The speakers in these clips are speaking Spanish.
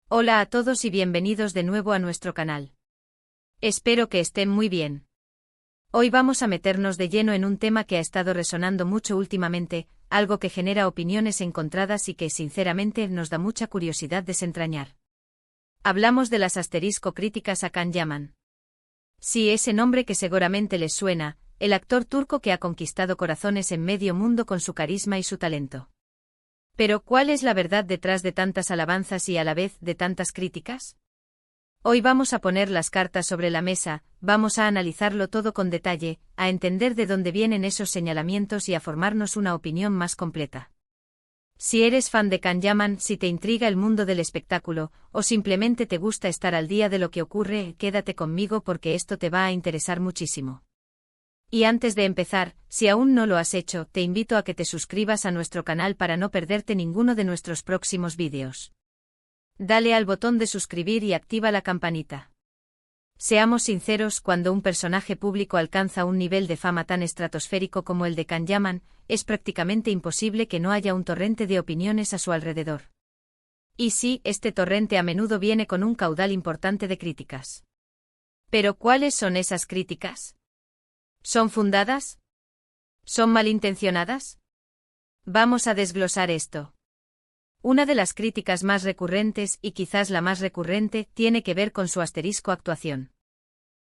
Hola a todos y bienvenidos de nuevo a nuestro canal. Espero que estén muy bien. Hoy vamos a meternos de lleno en un tema que ha estado resonando mucho últimamente, algo que genera opiniones encontradas y que sinceramente nos da mucha curiosidad desentrañar. Hablamos de las asterisco críticas a Can Yaman. Sí, ese nombre que seguramente les suena, el actor turco que ha conquistado corazones en medio mundo con su carisma y su talento. Pero, ¿cuál es la verdad detrás de tantas alabanzas y a la vez de tantas críticas? Hoy vamos a poner las cartas sobre la mesa, vamos a analizarlo todo con detalle, a entender de dónde vienen esos señalamientos y a formarnos una opinión más completa. Si eres fan de Can Yaman, si te intriga el mundo del espectáculo, o simplemente te gusta estar al día de lo que ocurre, quédate conmigo porque esto te va a interesar muchísimo. Y antes de empezar, si aún no lo has hecho, te invito a que te suscribas a nuestro canal para no perderte ninguno de nuestros próximos vídeos. Dale al botón de suscribir y activa la campanita. Seamos sinceros, cuando un personaje público alcanza un nivel de fama tan estratosférico como el de Can Yaman, es prácticamente imposible que no haya un torrente de opiniones a su alrededor. Y sí, este torrente a menudo viene con un caudal importante de críticas. ¿Pero cuáles son esas críticas? ¿Son fundadas? ¿Son malintencionadas? Vamos a desglosar esto. Una de las críticas más recurrentes, y quizás la más recurrente, tiene que ver con su asterisco actuación.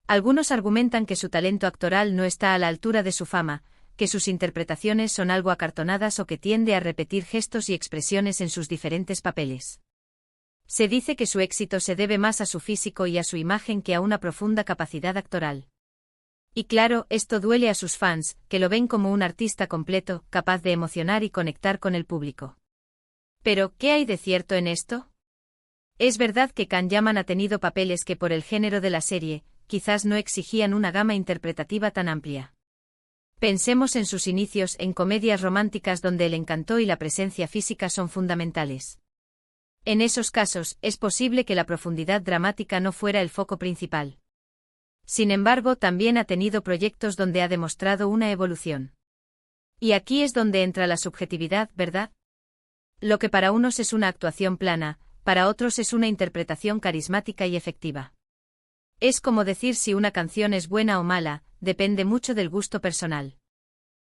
Algunos argumentan que su talento actoral no está a la altura de su fama, que sus interpretaciones son algo acartonadas o que tiende a repetir gestos y expresiones en sus diferentes papeles. Se dice que su éxito se debe más a su físico y a su imagen que a una profunda capacidad actoral. Y claro, esto duele a sus fans, que lo ven como un artista completo, capaz de emocionar y conectar con el público. Pero, ¿qué hay de cierto en esto? Es verdad que Can Yaman ha tenido papeles que por el género de la serie, quizás no exigían una gama interpretativa tan amplia. Pensemos en sus inicios en comedias románticas donde el encanto y la presencia física son fundamentales. En esos casos, es posible que la profundidad dramática no fuera el foco principal. Sin embargo, también ha tenido proyectos donde ha demostrado una evolución. Y aquí es donde entra la subjetividad, ¿verdad? Lo que para unos es una actuación plana, para otros es una interpretación carismática y efectiva. Es como decir si una canción es buena o mala, depende mucho del gusto personal.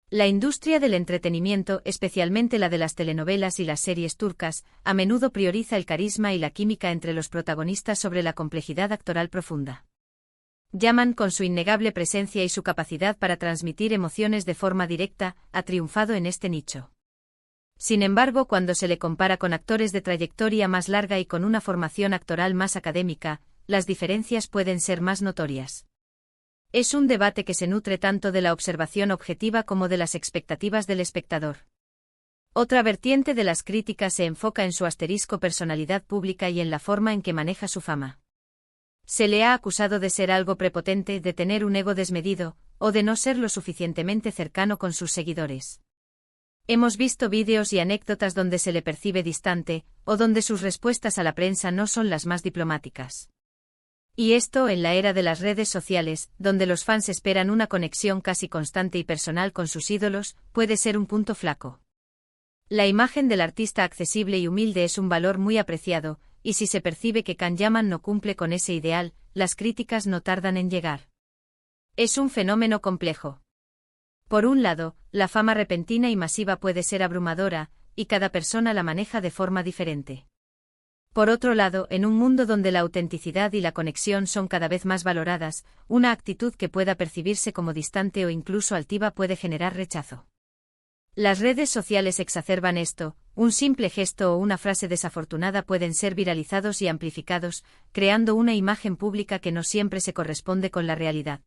La industria del entretenimiento, especialmente la de las telenovelas y las series turcas, a menudo prioriza el carisma y la química entre los protagonistas sobre la complejidad actoral profunda. Yaman, con su innegable presencia y su capacidad para transmitir emociones de forma directa, ha triunfado en este nicho. Sin embargo, cuando se le compara con actores de trayectoria más larga y con una formación actoral más académica, las diferencias pueden ser más notorias. Es un debate que se nutre tanto de la observación objetiva como de las expectativas del espectador. Otra vertiente de las críticas se enfoca en su asterisco personalidad pública y en la forma en que maneja su fama. Se le ha acusado de ser algo prepotente, de tener un ego desmedido, o de no ser lo suficientemente cercano con sus seguidores. Hemos visto vídeos y anécdotas donde se le percibe distante, o donde sus respuestas a la prensa no son las más diplomáticas. Y esto en la era de las redes sociales, donde los fans esperan una conexión casi constante y personal con sus ídolos, puede ser un punto flaco. La imagen del artista accesible y humilde es un valor muy apreciado, y si se percibe que Can Yaman no cumple con ese ideal, las críticas no tardan en llegar. Es un fenómeno complejo. Por un lado, la fama repentina y masiva puede ser abrumadora, y cada persona la maneja de forma diferente. Por otro lado, en un mundo donde la autenticidad y la conexión son cada vez más valoradas, una actitud que pueda percibirse como distante o incluso altiva puede generar rechazo. Las redes sociales exacerban esto, un simple gesto o una frase desafortunada pueden ser viralizados y amplificados, creando una imagen pública que no siempre se corresponde con la realidad.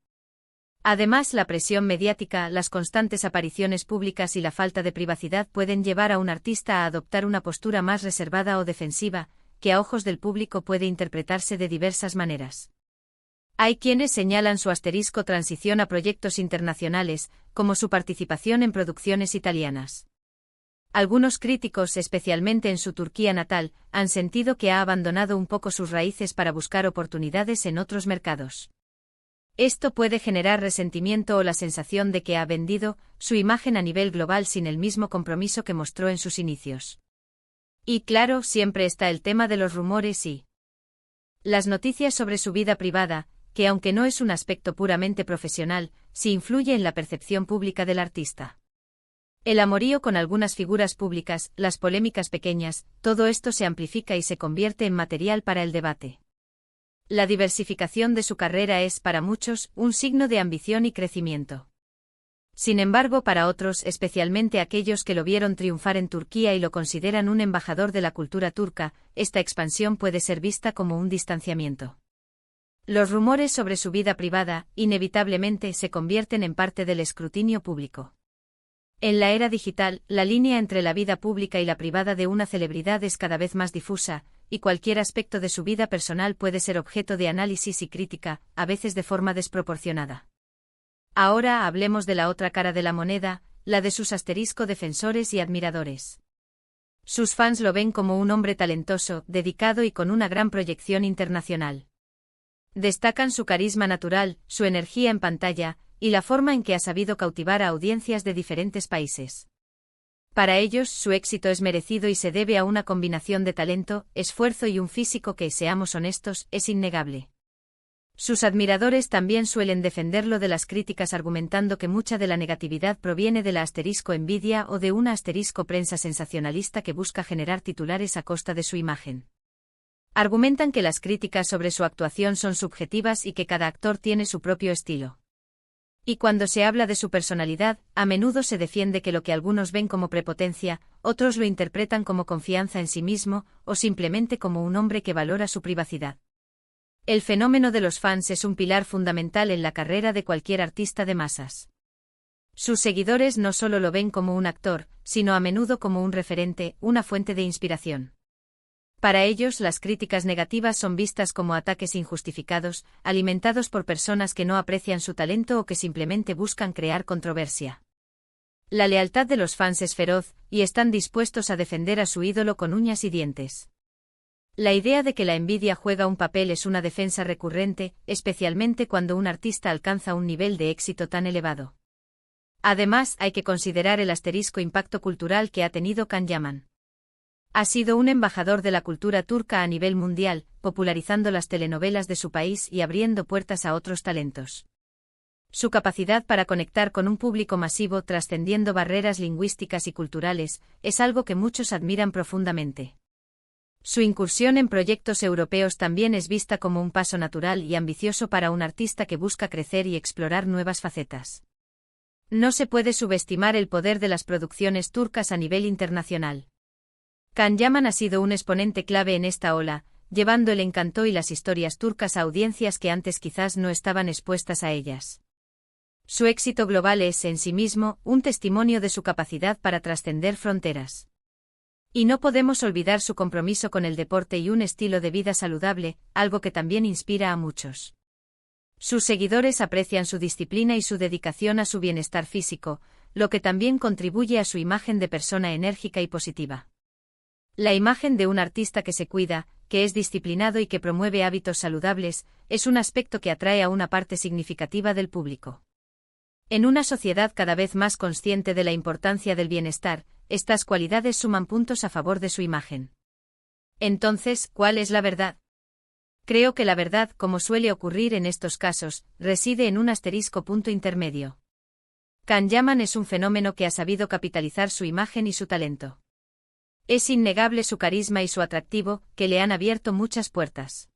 Además, la presión mediática, las constantes apariciones públicas y la falta de privacidad pueden llevar a un artista a adoptar una postura más reservada o defensiva, que a ojos del público puede interpretarse de diversas maneras. Hay quienes señalan su asterisco transición a proyectos internacionales, como su participación en producciones italianas. Algunos críticos, especialmente en su Turquía natal, han sentido que ha abandonado un poco sus raíces para buscar oportunidades en otros mercados. Esto puede generar resentimiento o la sensación de que ha vendido su imagen a nivel global sin el mismo compromiso que mostró en sus inicios. Y claro, siempre está el tema de los rumores y las noticias sobre su vida privada, que aunque no es un aspecto puramente profesional, sí influye en la percepción pública del artista. El amorío con algunas figuras públicas, las polémicas pequeñas, todo esto se amplifica y se convierte en material para el debate. La diversificación de su carrera es, para muchos, un signo de ambición y crecimiento. Sin embargo, para otros, especialmente aquellos que lo vieron triunfar en Turquía y lo consideran un embajador de la cultura turca, esta expansión puede ser vista como un distanciamiento. Los rumores sobre su vida privada, inevitablemente, se convierten en parte del escrutinio público. En la era digital, la línea entre la vida pública y la privada de una celebridad es cada vez más difusa, y cualquier aspecto de su vida personal puede ser objeto de análisis y crítica, a veces de forma desproporcionada. Ahora hablemos de la otra cara de la moneda, la de sus defensores y admiradores. Sus fans lo ven como un hombre talentoso, dedicado y con una gran proyección internacional. Destacan su carisma natural, su energía en pantalla, y la forma en que ha sabido cautivar a audiencias de diferentes países. Para ellos, su éxito es merecido y se debe a una combinación de talento, esfuerzo y un físico que, seamos honestos, es innegable. Sus admiradores también suelen defenderlo de las críticas argumentando que mucha de la negatividad proviene de la envidia o de una prensa sensacionalista que busca generar titulares a costa de su imagen. Argumentan que las críticas sobre su actuación son subjetivas y que cada actor tiene su propio estilo. Y cuando se habla de su personalidad, a menudo se defiende que lo que algunos ven como prepotencia, otros lo interpretan como confianza en sí mismo, o simplemente como un hombre que valora su privacidad. El fenómeno de los fans es un pilar fundamental en la carrera de cualquier artista de masas. Sus seguidores no solo lo ven como un actor, sino a menudo como un referente, una fuente de inspiración. Para ellos, las críticas negativas son vistas como ataques injustificados, alimentados por personas que no aprecian su talento o que simplemente buscan crear controversia. La lealtad de los fans es feroz, y están dispuestos a defender a su ídolo con uñas y dientes. La idea de que la envidia juega un papel es una defensa recurrente, especialmente cuando un artista alcanza un nivel de éxito tan elevado. Además, hay que considerar el impacto cultural que ha tenido Can Yaman. Ha sido un embajador de la cultura turca a nivel mundial, popularizando las telenovelas de su país y abriendo puertas a otros talentos. Su capacidad para conectar con un público masivo trascendiendo barreras lingüísticas y culturales, es algo que muchos admiran profundamente. Su incursión en proyectos europeos también es vista como un paso natural y ambicioso para un artista que busca crecer y explorar nuevas facetas. No se puede subestimar el poder de las producciones turcas a nivel internacional. Can Yaman ha sido un exponente clave en esta ola, llevando el encanto y las historias turcas a audiencias que antes quizás no estaban expuestas a ellas. Su éxito global es, en sí mismo, un testimonio de su capacidad para trascender fronteras. Y no podemos olvidar su compromiso con el deporte y un estilo de vida saludable, algo que también inspira a muchos. Sus seguidores aprecian su disciplina y su dedicación a su bienestar físico, lo que también contribuye a su imagen de persona enérgica y positiva. La imagen de un artista que se cuida, que es disciplinado y que promueve hábitos saludables, es un aspecto que atrae a una parte significativa del público. En una sociedad cada vez más consciente de la importancia del bienestar, estas cualidades suman puntos a favor de su imagen. Entonces, ¿cuál es la verdad? Creo que la verdad, como suele ocurrir en estos casos, reside en un punto intermedio. Can Yaman es un fenómeno que ha sabido capitalizar su imagen y su talento. Es innegable su carisma y su atractivo, que le han abierto muchas puertas.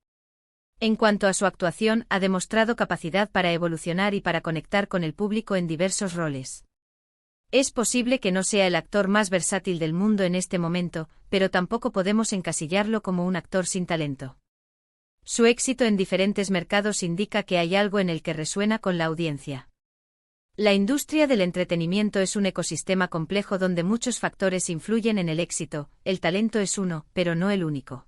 En cuanto a su actuación, ha demostrado capacidad para evolucionar y para conectar con el público en diversos roles. Es posible que no sea el actor más versátil del mundo en este momento, pero tampoco podemos encasillarlo como un actor sin talento. Su éxito en diferentes mercados indica que hay algo en el que resuena con la audiencia. La industria del entretenimiento es un ecosistema complejo donde muchos factores influyen en el éxito, el talento es uno, pero no el único.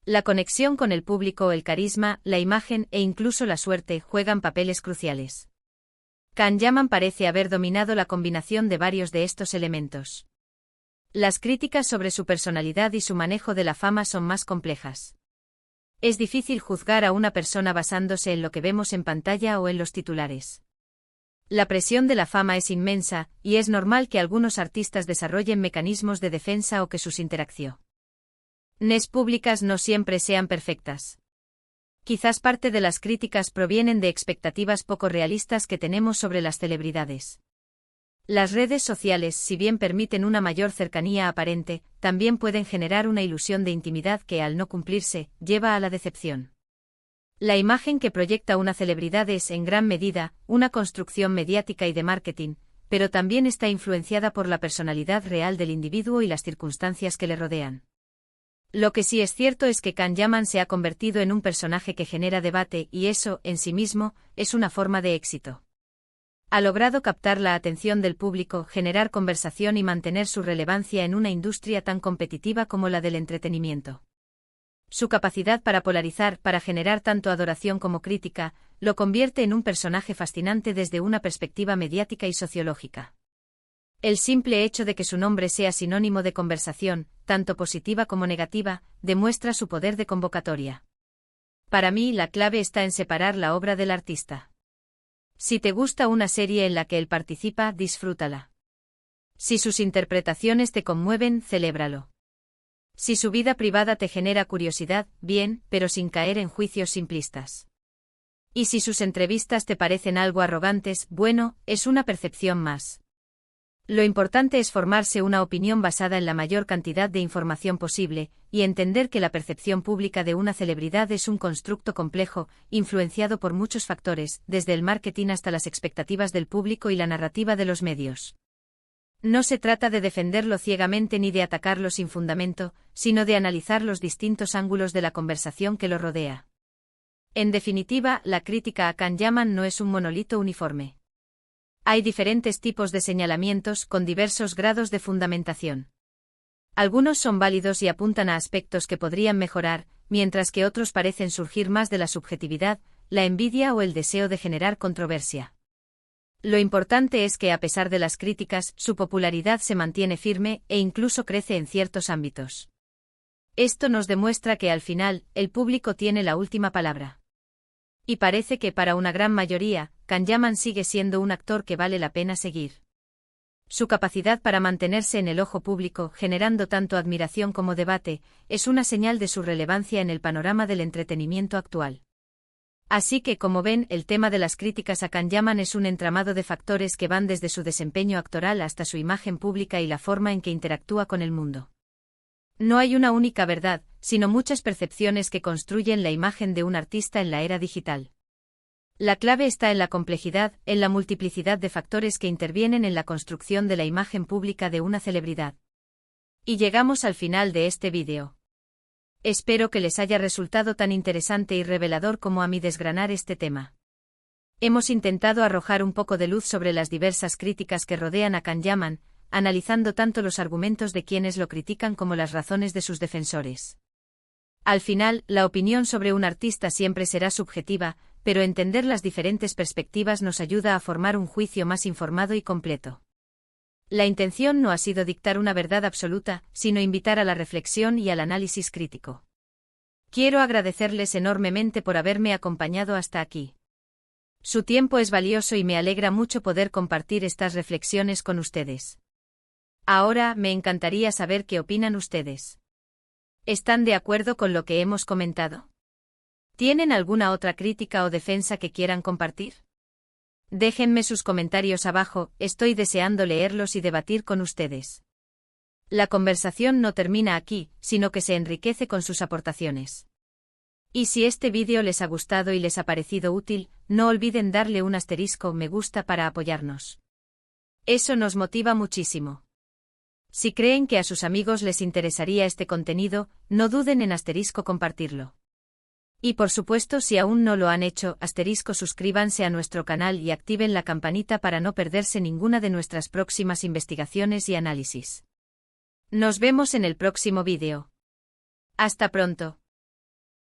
La conexión con el público, el carisma, la imagen e incluso la suerte juegan papeles cruciales. Can Yaman parece haber dominado la combinación de varios de estos elementos. Las críticas sobre su personalidad y su manejo de la fama son más complejas. Es difícil juzgar a una persona basándose en lo que vemos en pantalla o en los titulares. La presión de la fama es inmensa, y es normal que algunos artistas desarrollen mecanismos de defensa o que sus interacciones Nes públicas no siempre sean perfectas. Quizás parte de las críticas provienen de expectativas poco realistas que tenemos sobre las celebridades. Las redes sociales, si bien permiten una mayor cercanía aparente, también pueden generar una ilusión de intimidad que, al no cumplirse, lleva a la decepción. La imagen que proyecta una celebridad es, en gran medida, una construcción mediática y de marketing, pero también está influenciada por la personalidad real del individuo y las circunstancias que le rodean. Lo que sí es cierto es que Can Yaman se ha convertido en un personaje que genera debate y eso, en sí mismo, es una forma de éxito. Ha logrado captar la atención del público, generar conversación y mantener su relevancia en una industria tan competitiva como la del entretenimiento. Su capacidad para polarizar, para generar tanto adoración como crítica, lo convierte en un personaje fascinante desde una perspectiva mediática y sociológica. El simple hecho de que su nombre sea sinónimo de conversación, tanto positiva como negativa, demuestra su poder de convocatoria. Para mí, la clave está en separar la obra del artista. Si te gusta una serie en la que él participa, disfrútala. Si sus interpretaciones te conmueven, celébralo. Si su vida privada te genera curiosidad, bien, pero sin caer en juicios simplistas. Y si sus entrevistas te parecen algo arrogantes, bueno, es una percepción más. Lo importante es formarse una opinión basada en la mayor cantidad de información posible, y entender que la percepción pública de una celebridad es un constructo complejo, influenciado por muchos factores, desde el marketing hasta las expectativas del público y la narrativa de los medios. No se trata de defenderlo ciegamente ni de atacarlo sin fundamento, sino de analizar los distintos ángulos de la conversación que lo rodea. En definitiva, la crítica a Can Yaman no es un monolito uniforme. Hay diferentes tipos de señalamientos con diversos grados de fundamentación. Algunos son válidos y apuntan a aspectos que podrían mejorar, mientras que otros parecen surgir más de la subjetividad, la envidia o el deseo de generar controversia. Lo importante es que, a pesar de las críticas, su popularidad se mantiene firme e incluso crece en ciertos ámbitos. Esto nos demuestra que al final, el público tiene la última palabra. Y parece que para una gran mayoría, Can Yaman sigue siendo un actor que vale la pena seguir. Su capacidad para mantenerse en el ojo público, generando tanto admiración como debate, es una señal de su relevancia en el panorama del entretenimiento actual. Así que, como ven, el tema de las críticas a Can Yaman es un entramado de factores que van desde su desempeño actoral hasta su imagen pública y la forma en que interactúa con el mundo. No hay una única verdad, sino muchas percepciones que construyen la imagen de un artista en la era digital. La clave está en la complejidad, en la multiplicidad de factores que intervienen en la construcción de la imagen pública de una celebridad. Y llegamos al final de este vídeo. Espero que les haya resultado tan interesante y revelador como a mí desgranar este tema. Hemos intentado arrojar un poco de luz sobre las diversas críticas que rodean a Can Yaman, analizando tanto los argumentos de quienes lo critican como las razones de sus defensores. Al final, la opinión sobre un artista siempre será subjetiva, pero entender las diferentes perspectivas nos ayuda a formar un juicio más informado y completo. La intención no ha sido dictar una verdad absoluta, sino invitar a la reflexión y al análisis crítico. Quiero agradecerles enormemente por haberme acompañado hasta aquí. Su tiempo es valioso y me alegra mucho poder compartir estas reflexiones con ustedes. Ahora, me encantaría saber qué opinan ustedes. ¿Están de acuerdo con lo que hemos comentado? ¿Tienen alguna otra crítica o defensa que quieran compartir? Déjenme sus comentarios abajo, estoy deseando leerlos y debatir con ustedes. La conversación no termina aquí, sino que se enriquece con sus aportaciones. Y si este vídeo les ha gustado y les ha parecido útil, no olviden darle un asterisco me gusta para apoyarnos. Eso nos motiva muchísimo. Si creen que a sus amigos les interesaría este contenido, no duden en asterisco compartirlo. Y por supuesto, si aún no lo han hecho, asterisco suscríbanse a nuestro canal y activen la campanita para no perderse ninguna de nuestras próximas investigaciones y análisis. Nos vemos en el próximo vídeo. Hasta pronto.